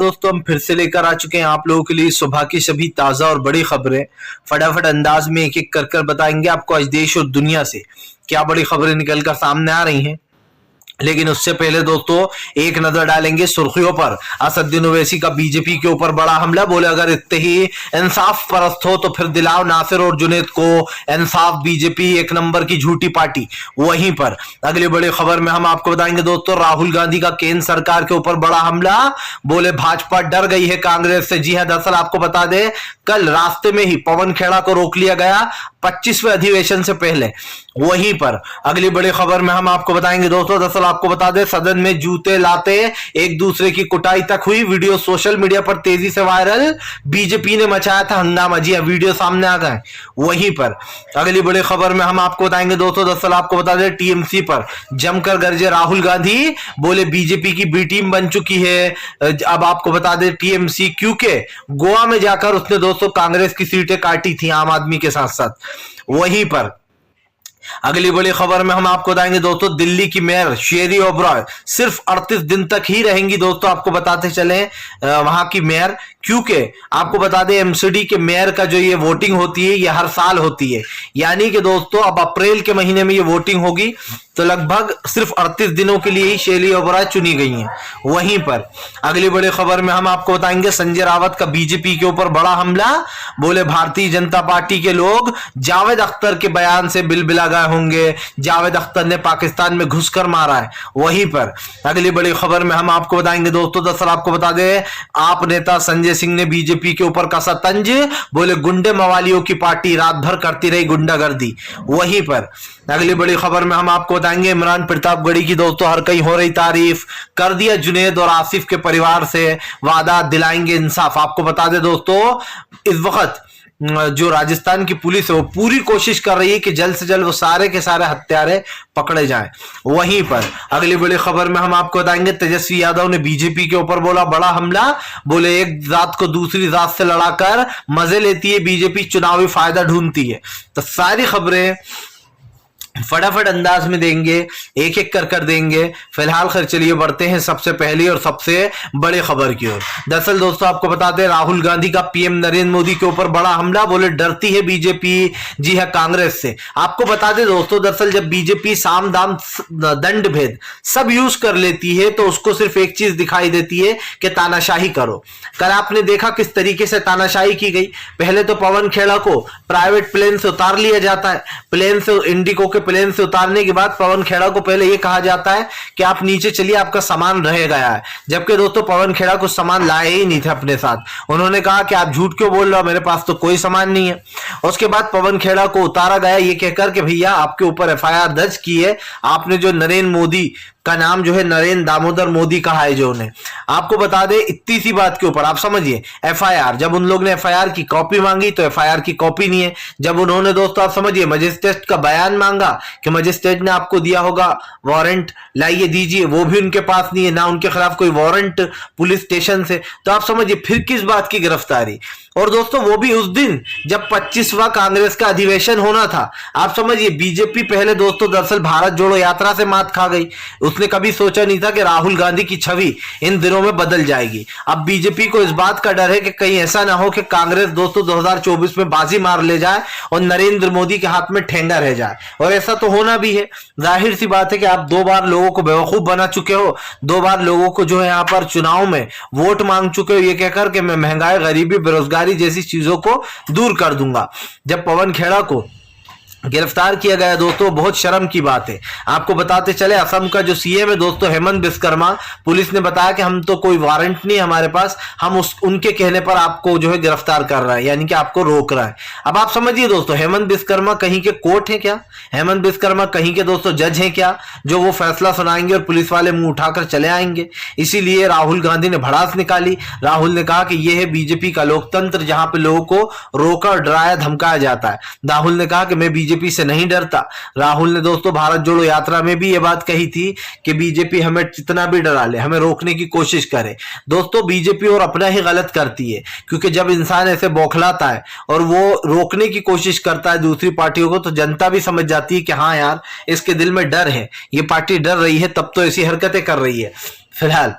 दोस्तों हम फिर से लेकर आ चुके हैं आप लोगों के लिए सुबह की सभी ताजा और बड़ी खबरें। फटाफट अंदाज में एक एक कर बताएंगे आपको आज देश और दुनिया से क्या बड़ी खबरें निकलकर सामने आ रही हैं। लेकिन उससे पहले दोस्तों एक नजर डालेंगे सुर्खियों पर। असदुद्दीन ओवैसी का बीजेपी के ऊपर बड़ा हमला। बोले अगर इतने ही इंसाफ परस्त हो तो फिर दिलाओ नासिर और जुनेद को इंसाफ, बीजेपी एक नंबर की झूठी पार्टी। वहीं पर अगली बड़ी खबर में हम आपको बताएंगे दोस्तों राहुल गांधी का केंद्र सरकार के ऊपर बड़ा हमला। बोले भाजपा डर गई है कांग्रेस से। जी हां, दरअसल आपको बता दें कल रास्ते में ही पवन खेड़ा को रोक लिया गया 25वें अधिवेशन से पहले। वहीं पर अगली बड़ी खबर में हम आपको बताएंगे दोस्तों, दरअसल आपको बता दें सदन में जूते लाते एक दूसरे की कुटाई तक हुई। वीडियो सोशल मीडिया पर तेजी से वायरल। बीजेपी ने मचाया था हंगामा। जी वीडियो सामने आ गए। वहीं पर अगली बड़ी खबर में हम आपको बताएंगे दोस्तों, दरअसल आपको बता दें टीएमसी पर जमकर गरजे राहुल गांधी। बोले बीजेपी की बी टीम बन चुकी है। अब आपको बता दें टीएमसी क्योंकि गोवा में जाकर उसने दोस्तों कांग्रेस की सीटें काटी थी आम आदमी के साथ साथ। वहीं पर अगली बड़ी खबर में हम आपको बताएंगे दोस्तों दिल्ली की मेयर शेरी ओबरॉय सिर्फ 38 दिन तक ही रहेंगी। दोस्तों आपको बताते चले वहां की मेयर, क्योंकि आपको बता दें एमसीडी के मेयर का जो ये वोटिंग होती है ये हर साल होती है। यानी कि दोस्तों अब अप्रैल के महीने में ये वोटिंग होगी तो लगभग सिर्फ 38 दिनों के लिए ही शेरी ओबरॉय चुनी गई हैं। वहीं पर अगली बड़ी खबर में हम आपको बताएंगे संजय रावत का बीजेपी के ऊपर बड़ा हमला। बोले भारतीय जनता पार्टी के लोग जावेद अख्तर के बयान से बिलबिला गए होंगे। जावेद अख्तर ने पाकिस्तान में घुसकर मारा है। वहीं पर अगली बड़ी खबर में हम आपको बताएंगे दोस्तों, दरअसल आपको बता दें आप नेता संजय सिंह ने बीजेपी के ऊपर कसा तंज। बोले गुंडे मवालियों की पार्टी रात भर करती रही गुंडागर्दी। वहीं पर अगली बड़ी खबर में हम आपको बताएंगे इमरान प्रतापगढ़ी की दोस्तों हर कहीं हो रही तारीफ। कर दिया जुनेद और आसिफ के परिवार से वादा, दिलाएंगे इंसाफ। आपको बता दें दोस्तों इस वक्त जो राजस्थान की पुलिस है वो पूरी कोशिश कर रही है कि जल्द से जल्द वो सारे के सारे हत्यारे पकड़े जाएं। वहीं पर अगली बड़ी खबर में हम आपको बताएंगे तेजस्वी यादव ने बीजेपी के ऊपर बोला बड़ा हमला। बोले एक जात को दूसरी जात से लड़ाकर मजे लेती है बीजेपी, चुनावी फायदा ढूंढती है। तो सारी खबरें फटाफट अंदाज में देंगे, एक एक कर देंगे। फिलहाल खैर चलिए बढ़ते हैं सबसे पहली और सबसे बड़ी खबर की ओर। दरअसल दोस्तों आपको बताते हैं राहुल गांधी का पीएम नरेंद्र मोदी के ऊपर बड़ा हमला। बोले डरती है बीजेपी जी है कांग्रेस से। आपको बता दें दोस्तों दरअसल जब बीजेपी साम दाम दंड भेद सब यूज कर लेती है तो उसको सिर्फ एक चीज दिखाई देती है कि तानाशाही करो। कल आपने देखा किस तरीके से तानाशाही की गई। पहले तो पवन खेड़ा को प्राइवेट प्लेन से उतार लिया जाता है। प्लेन से इंडिगो के प्लेन से उतारने के बाद पवन खेड़ा को पहले यह कहा जाता है कि आप नीचे चलिए आपका सामान रह गया है। जबकि दोस्तों पवन खेड़ा कुछ सामान लाए ही नहीं थे अपने साथ। उन्होंने कहा कि आप झूठ क्यों बोल रहे हो, मेरे पास तो कोई सामान नहीं है। उसके बाद पवन खेड़ा को उतारा गया ये कहकर कि भैया आपके ऊपर एफआईआर दर्ज की है, आपने जो नरेंद्र मोदी का नाम जो है नरेंद्र दामोदर मोदी कहा है जो उन्हें। आपको बता दें इतनी सी बात के ऊपर आप समझिए एफआईआर, जब उन लोग ने एफआईआर की कॉपी मांगी तो एफआईआर की कॉपी नहीं है। जब उन्होंने दोस्तों आप समझिए मजिस्ट्रेट का बयान मांगा कि मजिस्ट्रेट ने आपको दिया होगा वारंट लाइए दीजिए, वो भी उनके पास नहीं है, ना उनके खिलाफ कोई वारंट पुलिस स्टेशन से। तो आप समझिए फिर किस बात की गिरफ्तारी। और दोस्तों वो भी उस दिन जब 25वां कांग्रेस का अधिवेशन होना था। आप समझिए बीजेपी पहले दोस्तों दरअसल भारत जोड़ो यात्रा से मात खा गई। उसने कभी सोचा नहीं था कि राहुल गांधी की छवि इन दिनों में बदल जाएगी। अब बीजेपी को इस बात का डर है कि कहीं ऐसा ना हो कि कांग्रेस दोस्तों 2024 में बाजी मार ले जाए और नरेंद्र मोदी के हाथ में ठेंगा रह जाए। और ऐसा तो होना भी है। जाहिर सी बात है कि आप 2 बार लोगों को बेवकूफ बना चुके हो, 2 बार लोगों को जो है यहाँ पर चुनाव में वोट मांग चुके हो ये कहकर कि मैं महंगाई, गरीबी, बेरोजगारी जैसी चीजों को दूर कर दूंगा। जब पवन खेड़ा को गिरफ्तार किया गया दोस्तों बहुत शर्म की बात है। आपको बताते चले असम का जो सीएम है दोस्तों हेमंत बिस्कर्मा, पुलिस ने बताया कि हम तो कोई वारंट नहीं हमारे पास, हम उनके कहने पर आपको जो है गिरफ्तार कर रहा है, यानी कि आपको रोक रहा है। अब आप समझिए दोस्तों हेमंत बिस्कर्मा कहीं के कोर्ट है क्या? हेमंत बिस्कर्मा कहीं के दोस्तों जज है क्या जो वो फैसला सुनाएंगे और पुलिस वाले मुंह उठाकर चले आएंगे? इसीलिए राहुल गांधी ने भड़ास निकाली। राहुल ने कहा कि यह है बीजेपी का लोकतंत्र जहां पे लोगों को रोका, डराया, धमकाया जाता है। राहुल ने कहा कि मैं बीजेपी से नहीं डरता। राहुल ने दोस्तों भारत जोड़ो यात्रा में भी यह बात कही थी कि बीजेपी हमें जितना भी डरा ले, हमें रोकने की कोशिश करे। दोस्तों बीजेपी और अपना ही गलत करती है, क्योंकि जब इंसान ऐसे बौखलाता है और वो रोकने की कोशिश करता है दूसरी पार्टियों को तो जनता भी समझ जाती है कि हाँ यार इसके दिल में डर है, ये पार्टी डर रही है तब तो ऐसी हरकतें कर रही है। फिलहाल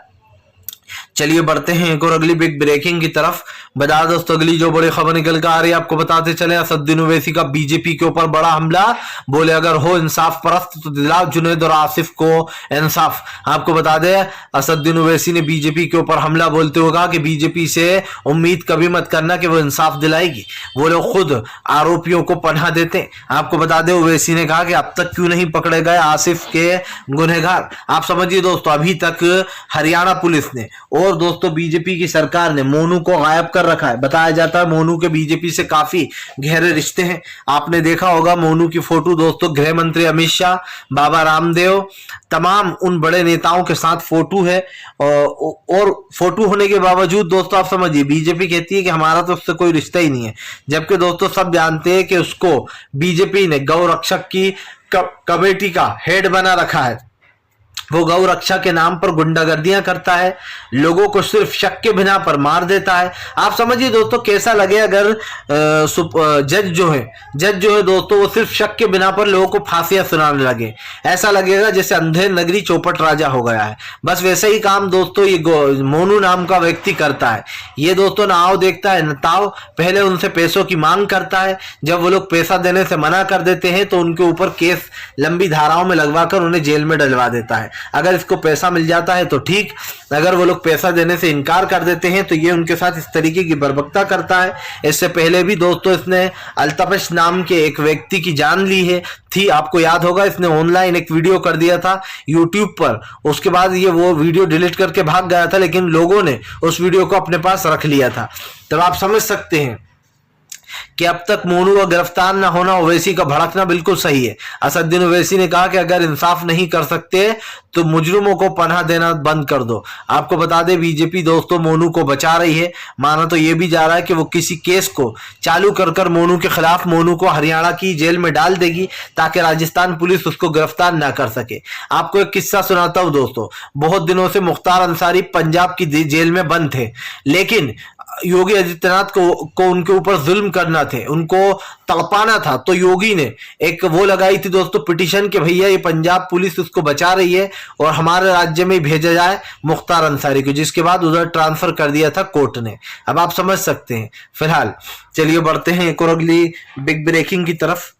चलिए बढ़ते हैं एक और अगली बिग ब्रेकिंग की तरफ। बता दोस्तों अगली जो बड़ी खबर निकल कर आ रही है आपको बताते चले, असदुद्दीन ओवैसी का बीजेपी के ऊपर बड़ा हमला। बोले अगर हो इंसाफ परस्त तो दिलाओ जुनैद और आसिफ को इंसाफ। आपको बता दें असदुद्दीन ओवैसी ने बीजेपी के ऊपर हमला बोलते हुए कहा कि बीजेपी से उम्मीद कभी मत करना कि वो इंसाफ दिलाएगी, वो लोग खुद आरोपियों को पनाह देते। आपको बता दें ओवैसी ने कहा कि अब तक क्यों नहीं पकड़े गए आसिफ के गुनहगार। आप समझिए दोस्तों अभी तक हरियाणा पुलिस ने और दोस्तों बीजेपी की सरकार ने मोनू को गायब कर रखा है। बताया जाता है मोनू के बीजेपी से काफी गहरे रिश्ते हैं। आपने देखा होगा मोनू की फोटो दोस्तों गृह मंत्री अमित शाह, बाबा रामदेव, तमाम उन बड़े नेताओं के साथ फोटो है। और फोटो होने के बावजूद दोस्तों आप समझिए बीजेपी कहती है कि हमारा तो उससे कोई रिश्ता ही नहीं है, जबकि दोस्तों सब जानते हैं कि उसको बीजेपी ने गौ रक्षक की कमेटी का हेड बना रखा है। वो गौ रक्षा के नाम पर गुंडागर्दियां करता है, लोगों को सिर्फ शक के बिना पर मार देता है। आप समझिए दोस्तों कैसा लगे अगर जज जो है दोस्तों वो सिर्फ शक के बिना पर लोगों को फांसियां सुनाने लगे। ऐसा लगेगा जैसे अंधेर नगरी चौपट राजा हो गया है। बस वैसे ही काम दोस्तों ये मोनू नाम का व्यक्ति करता है। ये दोस्तों ना आओ देखता है न ताओ, पहले उनसे पैसों की मांग करता है, जब वो लोग पैसा देने से मना कर देते हैं तो उनके ऊपर केस लंबी धाराओं में लगवाकर उन्हें जेल में डलवा देता है। अगर इसको पैसा मिल जाता है तो ठीक, अगर वो लोग पैसा देने से इनकार कर देते हैं तो ये उनके साथ इस तरीके की बर्बरता करता है। इससे पहले भी दोस्तों इसने अल्तफश नाम के एक व्यक्ति की जान ली थी। आपको याद होगा इसने ऑनलाइन एक वीडियो कर दिया था यूट्यूब पर, उसके बाद ये वो वीडियो डिलीट करके भाग गया था, लेकिन लोगों ने उस वीडियो को अपने पास रख लिया था। तब आप समझ सकते हैं कि अब तक मोनू का गिरफ्तार न होना, ओवैसी का भड़कना बिल्कुल सही है। असदुद्दीन ओवैसी ने कहा कि अगर इंसाफ नहीं कर सकते तो मुजरिमों को पनाह देना बंद कर दो। आपको बता दें बीजेपी दोस्तों मोनू को बचा रही है। माना तो यह भी जा रहा है कि वो किसी केस को चालू कर मोनू के खिलाफ मोनू को हरियाणा की जेल में डाल देगी ताकि राजस्थान पुलिस उसको गिरफ्तार ना कर सके। आपको एक किस्सा सुनाता हूं दोस्तों। बहुत दिनों से मुख्तार अंसारी पंजाब की जेल में बंद थे, लेकिन योगी आदित्यनाथ को उनके ऊपर जुल्म करना थे, उनको तड़पाना था, तो योगी ने एक वो लगाई थी दोस्तों पिटीशन कि भैया ये पंजाब पुलिस उसको बचा रही है और हमारे राज्य में भेजा जाए मुख्तार अंसारी को, जिसके बाद उधर ट्रांसफर कर दिया था कोर्ट ने। अब आप समझ सकते हैं। फिलहाल चलिए बढ़ते हैं एक और अगली बिग ब्रेकिंग की तरफ।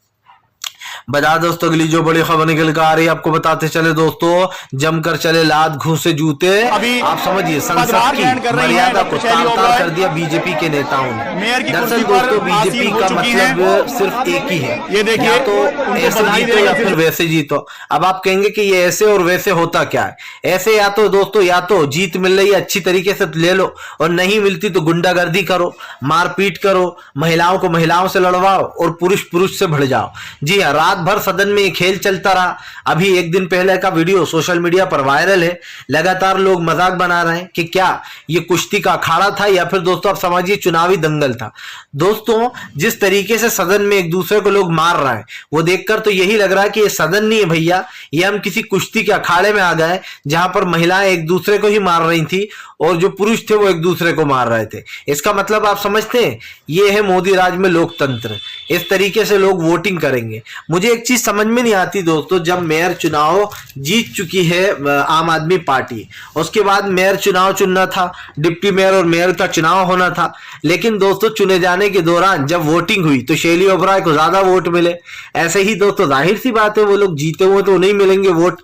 बता दोस्तों अगली जो बड़ी खबर निकल कर आ रही है आपको बताते चले दोस्तों, जमकर चले लात घूसे जूते। आप समझिए संसद की मर्यादा को तार कर दिया बीजेपी के नेताओं ने। दरअसल दोस्तों बीजेपी का मतलब सिर्फ एक ही है, या तो ऐसे जीतो या फिर वैसे जीतो। अब आप कहेंगे कि ये ऐसे और वैसे होता क्या है? ऐसे या तो दोस्तों या तो जीत मिल रही है अच्छी तरीके से ले लो, और नहीं मिलती तो गुंडागर्दी करो, मारपीट करो, महिलाओं को महिलाओं से लड़वाओ और पुरुष से भिड़ जाओ। जी हाँ, रात भर सदन में खेल चलता रहा। अभी एक दिन पहले का वीडियो सोशल मीडिया पर वायरल है। लगातार लोग मजाक बना रहे हैं कि क्या ये कुश्ती का अखाड़ा था या फिर दोस्तों आप समझिए चुनावी दंगल था। दोस्तों जिस तरीके से सदन में एक दूसरे को लोग मार रहे हैं वो देखकर तो यही लग रहा है कि ये सदन नहीं है भैया, ये हम किसी कुश्ती के अखाड़े में आ गए जहां पर महिलाएं एक दूसरे को ही मार रही थी और जो पुरुष थे वो एक दूसरे को मार रहे थे। इसका मतलब आप समझते हैं ये है मोदी राज में लोकतंत्र। इस तरीके से लोग वोटिंग करेंगे। मुझे एक चीज समझ में नहीं आती दोस्तों, जब मेयर चुनाव जीत चुकी है आम आदमी पार्टी, उसके बाद मेयर चुनाव चुनना था, डिप्टी मेयर और मेयर का चुनाव होना था, लेकिन दोस्तों चुने जाने के दौरान जब वोटिंग हुई तो शैली ओबराय को ज्यादा वोट मिले। ऐसे ही दोस्तों जाहिर सी बात है वो लोग जीते हुए तो नहीं मिलेंगे वोट,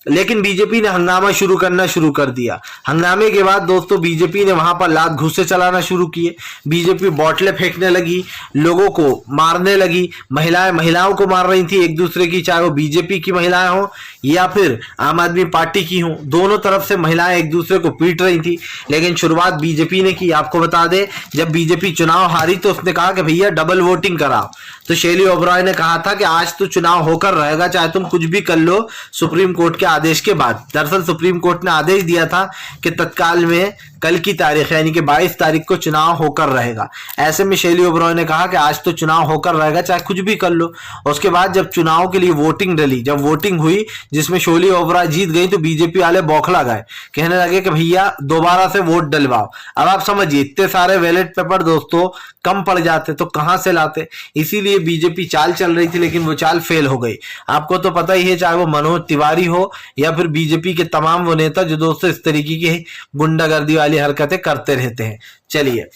लेकिन बीजेपी ने हंगामा शुरू करना शुरू कर दिया। हंगामे के बाद दोस्तों बीजेपी ने वहां पर लात घुसे चलाना शुरू किए। बीजेपी बोतलें फेंकने लगी, लोगों को मारने लगी, महिलाओं को मार रही थी एक दूसरे की, चाहे वो बीजेपी की महिलाएं हो या फिर आम आदमी पार्टी की हो, दोनों तरफ से महिलाएं एक दूसरे को पीट रही थी। लेकिन शुरुआत बीजेपी ने की। आपको बता दें जब बीजेपी चुनाव हारी तो उसने कहा कि भैया डबल वोटिंग कराओ। तो शैली ओबराय ने कहा था कि आज तो चुनाव होकर रहेगा, चाहे तुम कुछ भी कर लो, सुप्रीम कोर्ट के आदेश के बाद। दरअसल सुप्रीम कोर्ट ने आदेश दिया था कि तत्काल में कल की तारीख यानी कि 22 तारीख को चुनाव होकर रहेगा। ऐसे में शैली ओबराय ने कहा कि आज तो चुनाव होकर रहेगा, चाहे कुछ भी कर लो। उसके बाद जब चुनाव के लिए वोटिंग डली, जब वोटिंग हुई, जिसमें शोली ओबराय जीत गई तो बीजेपी वाले बौखला गए, कहने लगे कि भैया दोबारा से वोट डलवाओ। अब आप समझिए इतने सारे बैलेट पेपर दोस्तों कम पड़ जाते तो कहां से लाते, इसीलिए बीजेपी चाल चल रही थी, लेकिन वो चाल फेल हो गई। आपको तो पता ही है, चाहे वो मनोज तिवारी हो या फिर बीजेपी के तमाम वो नेता जो दोस्तों इस तरीके की गुंडागर्दी वाली हरकतें करते रहते हैं। चलिए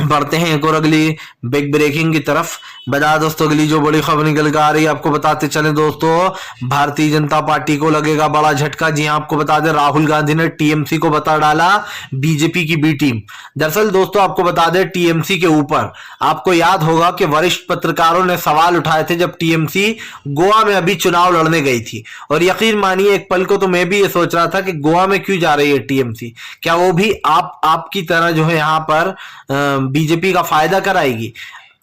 बढ़ते हैं एक और अगली बिग ब्रेकिंग की तरफ। बता दोस्तों अगली जो बड़ी खबर निकल कर आ रही है आपको बताते चले दोस्तों, भारतीय जनता पार्टी को लगेगा बड़ा झटका। जी हां, आपको बता दें राहुल गांधी ने टीएमसी को बता डाला बीजेपी की बी टीम। दरअसल दोस्तों आपको बता दें टीएमसी के ऊपर आपको याद होगा कि वरिष्ठ पत्रकारों ने सवाल उठाए थे जब टीएमसी गोवा में अभी चुनाव लड़ने गई थी, और यकीन मानिए एक पल को तो मैं भी ये सोच रहा था कि गोवा में क्यों जा रही है टीएमसी, क्या वो भी आपकी तरह जो है यहाँ पर बीजेपी का फायदा कराएगी।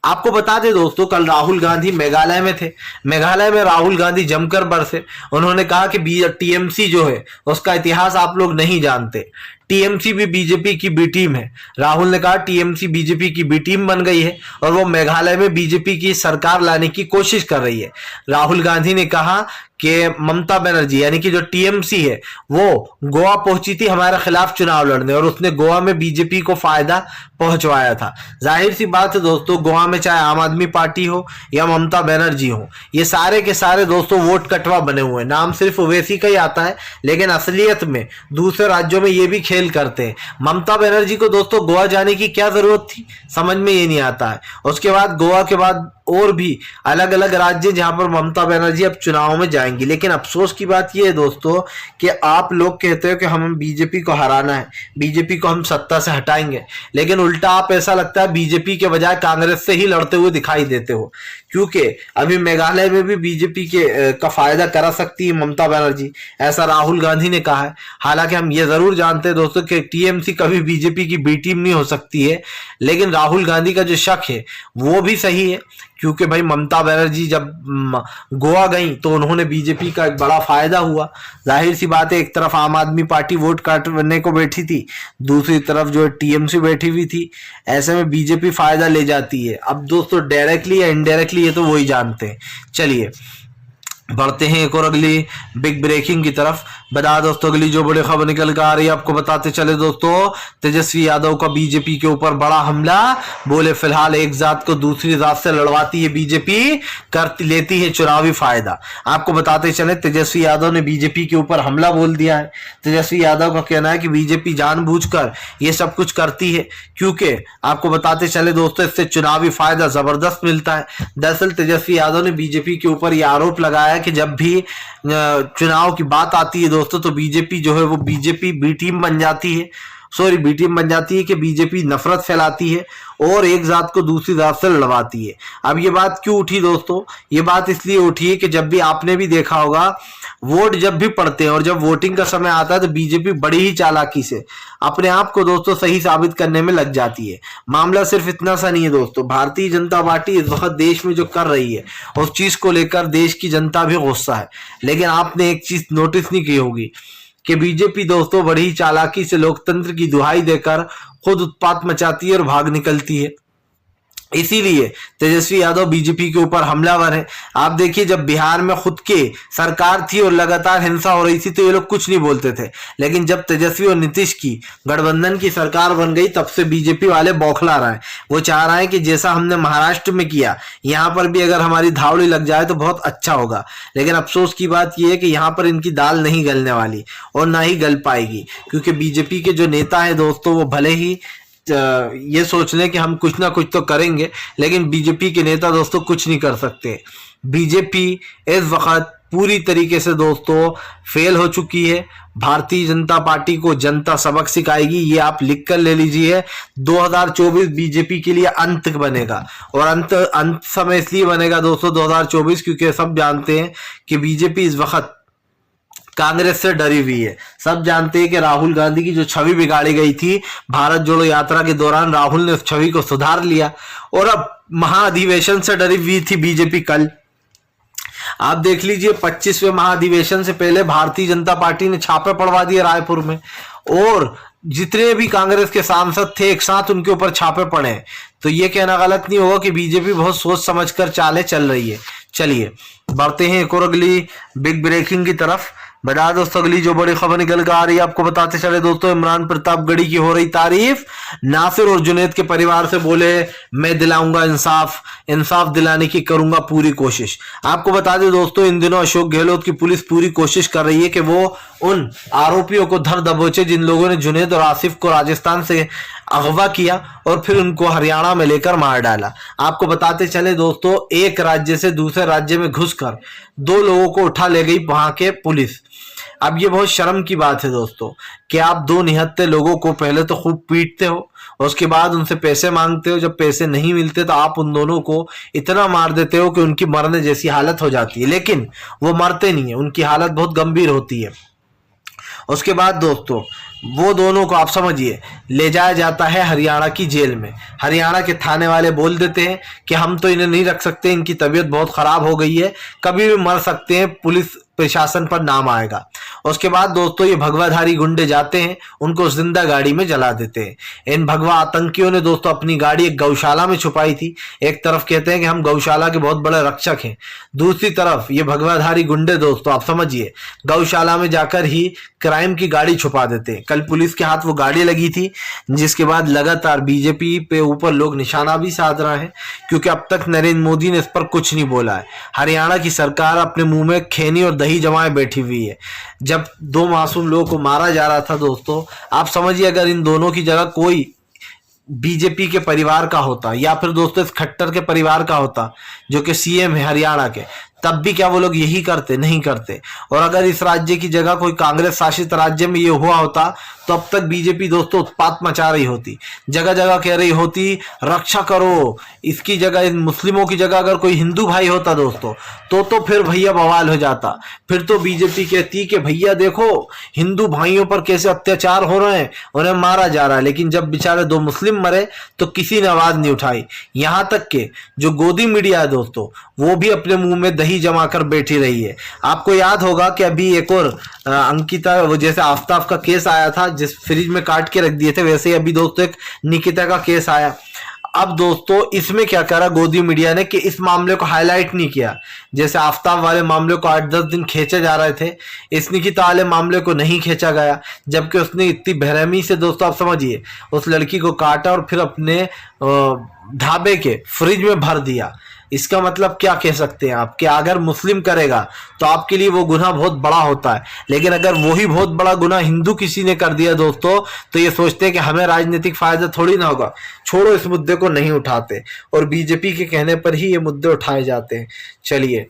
आपको बता दें दोस्तों कल राहुल गांधी मेघालय में थे, मेघालय में राहुल गांधी जमकर बरसे। उन्होंने कहा कि टीएमसी जो है उसका इतिहास आप लोग नहीं जानते, टीएमसी भी बीजेपी की बी टीम है। राहुल ने कहा टीएमसी बीजेपी की बी टीम बन गई है और वो मेघालय में बीजेपी की सरकार लाने की कोशिश कर रही है। राहुल गांधी ने कहा कि ममता बनर्जी यानी कि जो टीएमसी है वो गोवा पहुंची थी हमारे खिलाफ चुनाव लड़ने, और उसने गोवा में बीजेपी को फायदा पहुंचवाया था। जाहिर सी बात है दोस्तों, गोवा में चाहे आम आदमी पार्टी हो या ममता बनर्जी हो, ये सारे के सारे दोस्तों वोट कटवा बने हुए हैं। नाम सिर्फ ओवैसी का ही आता है, लेकिन असलियत में दूसरे राज्यों में ये भी खेल करते हैं। ममता बनर्जी को दोस्तों गोवा जाने की क्या जरूरत थी, समझ में ये नहीं आता है। उसके बाद गोवा के बाद और भी अलग अलग राज्य जहां पर ममता बनर्जी अब चुनाव में जाएंगी। लेकिन अफसोस की बात यह है दोस्तों कि आप लोग कहते हो कि हमें बीजेपी को हराना है, बीजेपी को हम सत्ता से हटाएंगे, लेकिन उल्टा आप ऐसा लगता है बीजेपी के बजाय कांग्रेस से ही लड़ते हुए दिखाई देते हो, क्योंकि अभी मेघालय में भी बीजेपी का फायदा करा सकती है ममता बनर्जी, ऐसा राहुल गांधी ने कहा है। हालांकि हम ये जरूर जानते हैं दोस्तों कि टीएमसी कभी बीजेपी की बी टीम नहीं हो सकती है, लेकिन राहुल गांधी का जो शक है वो भी सही है, क्योंकि भाई ममता बनर्जी जब गोवा गई तो उन्होंने बीजेपी का एक बड़ा फायदा हुआ। जाहिर सी बात है एक तरफ आम आदमी पार्टी वोट काटने को बैठी थी, दूसरी तरफ जो टीएमसी बैठी हुई थी, ऐसे में बीजेपी फायदा ले जाती है। अब दोस्तों डायरेक्टली या इनडायरेक्टली ये तो वही जानते हैं। चलिए बढ़ते हैं एक और अगली बिग ब्रेकिंग की तरफ। बता दोस्तों अगली जो बड़ी खबर निकल कर आ रही है आपको बताते चले दोस्तों, तेजस्वी यादव का बीजेपी के ऊपर बड़ा हमला। बोले फिलहाल एक जात को दूसरी जात से लड़वाती है बीजेपी, करती लेती है चुनावी फायदा। आपको बताते चले तेजस्वी यादव ने बीजेपी के ऊपर हमला बोल दिया है। तेजस्वी यादव का कहना है कि बीजेपी जानबूझकर ये सब कुछ करती है, क्योंकि आपको बताते चले दोस्तों इससे चुनावी फायदा जबरदस्त मिलता है। दरअसल तेजस्वी यादव ने बीजेपी के ऊपर यह आरोप लगाया कि जब भी चुनाव की बात आती है दोस्तों तो बीजेपी जो है वो बीजेपी बी टीम बन जाती है, बी टीम बन जाती है कि बीजेपी नफरत फैलाती है और एक जात को दूसरी जात से लड़वाती है। अब ये बात क्यों उठी दोस्तों, ये बात इसलिए उठी है कि जब भी आपने भी देखा होगा वोट जब भी पड़ते हैं और जब वोटिंग का समय आता है तो बीजेपी बड़ी ही चालाकी से अपने आप को दोस्तों सही साबित करने में लग जाती है। मामला सिर्फ इतना सा नहीं है दोस्तों, भारतीय जनता पार्टी इस वक्त देश में जो कर रही है उस चीज को लेकर देश की जनता भी गुस्सा है। लेकिन आपने एक चीज नोटिस नहीं की होगी कि बीजेपी दोस्तों बड़ी ही चालाकी से लोकतंत्र की दुहाई देकर खुद उत्पात मचाती है और भाग निकलती है। इसीलिए तेजस्वी यादव बीजेपी के ऊपर हमलावर है। आप देखिए जब बिहार में खुद के सरकार थी और लगातार हिंसा हो रही थी तो ये लोग कुछ नहीं बोलते थे, लेकिन जब तेजस्वी और नीतीश की गठबंधन की सरकार बन गई तब से बीजेपी वाले बौखला रहे हैं। वो चाह रहे हैं कि जैसा हमने महाराष्ट्र में किया यहाँ पर भी अगर हमारी धावड़ी लग जाए तो बहुत अच्छा होगा। लेकिन अफसोस की बात यह है कि यहाँ पर इनकी दाल नहीं गलने वाली और ना ही गल पाएगी, क्योंकि बीजेपी के जो नेता है दोस्तों वो भले ही ये सोच लें कि हम कुछ ना कुछ तो करेंगे, लेकिन बीजेपी के नेता दोस्तों कुछ नहीं कर सकते। बीजेपी इस वक्त पूरी तरीके से दोस्तों फेल हो चुकी है। भारतीय जनता पार्टी को जनता सबक सिखाएगी, ये आप लिख कर ले लीजिए। 2024 बीजेपी के लिए अंत बनेगा, और अंत समय इसलिए बनेगा दोस्तों 2024 क्योंकि सब जानते हैं कि बीजेपी इस वक्त कांग्रेस से डरी हुई है। सब जानते हैं कि राहुल गांधी की जो छवि बिगाड़ी गई थी भारत जोड़ो यात्रा के दौरान, राहुल ने उस छवि को सुधार लिया और अब महाअधिवेशन से डरी हुई थी बीजेपी। कल आप देख लीजिए 25वें महाअधिवेशन से पहले भारतीय जनता पार्टी ने छापे पड़वा दिए रायपुर में, और जितने भी कांग्रेस के सांसद थे एक साथ उनके ऊपर छापे पड़े। तो ये कहना गलत नहीं होगा कि बीजेपी बहुत सोच समझकर चालें चल रही है। चलिए बढ़ते हैं एक और अगली बिग ब्रेकिंग की तरफ। बता दोस्तों अगली जो बड़ी खबर निकल कर आ रही है आपको बताते चले दोस्तों, इमरान प्रतापगढ़ी की हो रही तारीफ। नासिर और जुनैद के परिवार से बोले मैं दिलाऊंगा इंसाफ, इंसाफ दिलाने की करूंगा पूरी कोशिश। आपको बता दें दोस्तों इन दिनों अशोक गहलोत की पुलिस पूरी कोशिश कर रही है कि वो उन आरोपियों को धर दबोचे जिन लोगों ने जुनैद और आसिफ को राजस्थान से अगवा किया और फिर उनको हरियाणा में लेकर मार डाला। आपको बताते चले दोस्तों एक राज्य से दूसरे राज्य में घुसकर 2 लोगों को उठा ले गई वहां के पुलिस। अब ये बहुत शर्म की बात है दोस्तों कि आप 2 निहत्थे लोगों को पहले तो खूब पीटते हो और उसके बाद उनसे पैसे मांगते हो। जब पैसे नहीं मिलते तो आप उन दोनों को इतना मार देते हो कि उनकी मरने जैसी हालत हो जाती है, लेकिन वो मरते नहीं है, उनकी हालत बहुत गंभीर होती है। उसके बाद दोस्तों वो दोनों को आप समझिए ले जाया जाता है हरियाणा की जेल में। हरियाणा के थाने वाले बोल देते हैं कि हम तो इन्हें नहीं रख सकते, इनकी तबीयत बहुत खराब हो गई है, कभी भी मर सकते हैं, पुलिस प्रशासन पर नाम आएगा। उसके बाद दोस्तों ये भगवाधारी गुंडे जाते हैं, उनको जिंदा गाड़ी में जला देते हैं। इन भगवा आतंकियों ने दोस्तों अपनी गाड़ी एक गौशाला में छुपाई थी। एक तरफ कहते हैं कि हम गौशाला के बहुत बड़े रक्षक हैं, दूसरी तरफ ये भगवाधारी गुंडे दोस्तों आप समझिए गौशाला में जाकर ही क्राइम की गाड़ी छुपा देते हैं। कल पुलिस के हाथ वो गाड़ी लगी थी, जिसके बाद लगातार बीजेपी पे ऊपर लोग निशाना भी साध रहे हैं, क्योंकि अब तक नरेंद्र मोदी ने इस पर कुछ नहीं बोला है। हरियाणा की सरकार अपने मुंह में खैनी और दही जमाए बैठी हुई है। जब 2 मासूम लोगों को मारा जा रहा था दोस्तों, आप समझिए अगर इन दोनों की जगह कोई बीजेपी के परिवार का होता या फिर दोस्तों इस खट्टर के परिवार का होता जो कि सीएम है हरियाणा के, तब भी क्या वो लोग यही करते? नहीं करते। और अगर इस राज्य की जगह कोई कांग्रेस शासित राज्य में ये हुआ होता तो अब तक बीजेपी दोस्तों उत्पात मचा रही होती, जगह जगह कह रही होती रक्षा करो। इसकी जगह इन मुस्लिमों की जगह अगर कोई हिंदू भाई होता दोस्तों तो फिर भैया बवाल हो जाता। फिर तो बीजेपी कहती कि भैया देखो हिंदू भाइयों पर कैसे अत्याचार हो रहे हैं, उन्हें मारा जा रहा है। लेकिन जब बेचारे 2 मुस्लिम मरे तो किसी ने आवाज नहीं उठाई। यहां तक के जो गोदी मीडिया है दोस्तों वो भी अपने मुंह में दही जमाकर बैठी रही है। आपको याद होगा कि अभी एक और अंकिता, वो जैसे आफ्ताब का केस आया था जिस फ्रिज में काट के रख दिए थे, वैसे ही अभी दोस्तों एक निकिता का केस आया। अब दोस्तों इसमें क्या करा गोदी मीडिया ने कि इस मामले को हाईलाइट नहीं किया। जैसे आफ्ताब वाले मामले को 8-10 दिन खींचे जा रहे थे, इस निकिता वाले मामले को नहीं खींचा गया, जबकि उसने इतनी बेरहमी से दोस्तों आप समझिए उस लड़की को काटा और फिर अपने ढाबे के फ्रिज में भर दिया। इसका मतलब क्या कह सकते हैं आप कि अगर मुस्लिम करेगा तो आपके लिए वो गुनाह बहुत बड़ा होता है, लेकिन अगर वही बहुत बड़ा गुनाह हिंदू किसी ने कर दिया दोस्तों तो ये सोचते हैं कि हमें राजनीतिक फायदा थोड़ी ना होगा, छोड़ो इस मुद्दे को नहीं उठाते, और बीजेपी के कहने पर ही ये मुद्दे उठाए जाते हैं। चलिए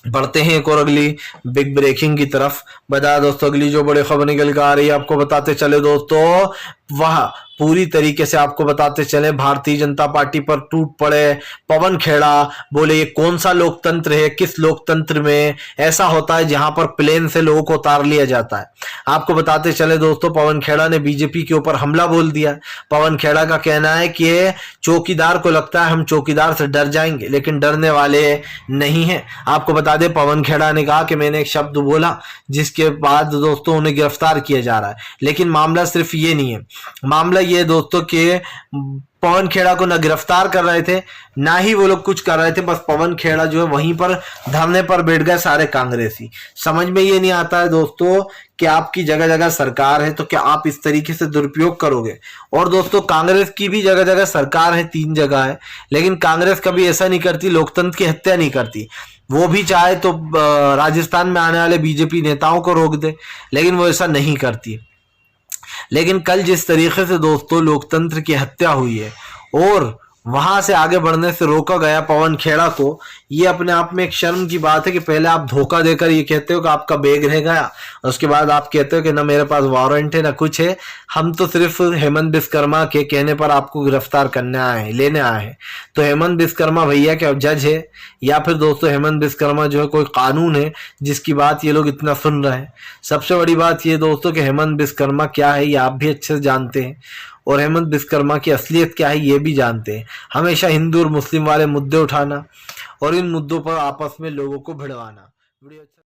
बढ़ते हैं एक और अगली बिग ब्रेकिंग की तरफ। बता दोस्तों अगली जो बड़ी खबर निकल कर आ रही है आपको बताते चले दोस्तों, वह पूरी तरीके से आपको बताते चले भारतीय जनता पार्टी पर टूट पड़े पवन खेड़ा। बोले ये कौन सा लोकतंत्र है, किस लोकतंत्र में ऐसा होता है जहां पर प्लेन से लोगों को उतार लिया जाता है। आपको बताते चले दोस्तों पवन खेड़ा ने बीजेपी के ऊपर हमला बोल दिया। पवन खेड़ा का कहना है कि चौकीदार को लगता है हम चौकीदार से डर जाएंगे, लेकिन डरने वाले नहीं है। आपको बता दें पवन खेड़ा ने कहा कि मैंने एक शब्द बोला जिसके बाद दोस्तों उन्हें गिरफ्तार किया जा रहा है। लेकिन मामला सिर्फ ये नहीं है, मामला ये दोस्तों के पवन खेड़ा को न गिरफ्तार कर रहे थे ना ही वो लोग कुछ कर रहे थे, बस पवन खेड़ा जो है वहीं पर धरने पर बैठ गए सारे कांग्रेसी। समझ में ये नहीं आता है दोस्तों कि आपकी जगह जगह सरकार है तो क्या आप इस तरीके से दुरुपयोग करोगे। और दोस्तों कांग्रेस की भी जगह जगह सरकार है, 3 जगह है, लेकिन कांग्रेस कभी ऐसा नहीं करती, लोकतंत्र की हत्या नहीं करती। वो भी चाहे तो राजस्थान में आने वाले बीजेपी नेताओं को रोक दे, लेकिन वो ऐसा नहीं करती। लेकिन कल जिस तरीके से दोस्तों लोकतंत्र की हत्या हुई है और वहां से आगे बढ़ने से रोका गया पवन खेड़ा को, ये अपने आप में एक शर्म की बात है कि पहले आप धोखा देकर ये कहते हो कि आपका बैग रह गया, उसके बाद आप कहते हो कि ना मेरे पास वारंट है ना कुछ है, हम तो सिर्फ हेमंत विश्वकर्मा के कहने पर आपको गिरफ्तार करने आए हैं, लेने आए हैं। तो हेमंत विश्वकर्मा भैया क्या जज है या फिर दोस्तों हेमंत विश्वकर्मा जो है कोई कानून है जिसकी बात ये लोग इतना सुन रहे हैं। सबसे बड़ी बात ये दोस्तों कि हेमंत विश्वकर्मा क्या है ये आप भी अच्छे से जानते हैं, और हेमंत विश्वकर्मा की असलियत क्या है ये भी जानते हैं। हमेशा हिंदू और मुस्लिम वाले मुद्दे उठाना और इन मुद्दों पर आपस में लोगों को भिड़वाना।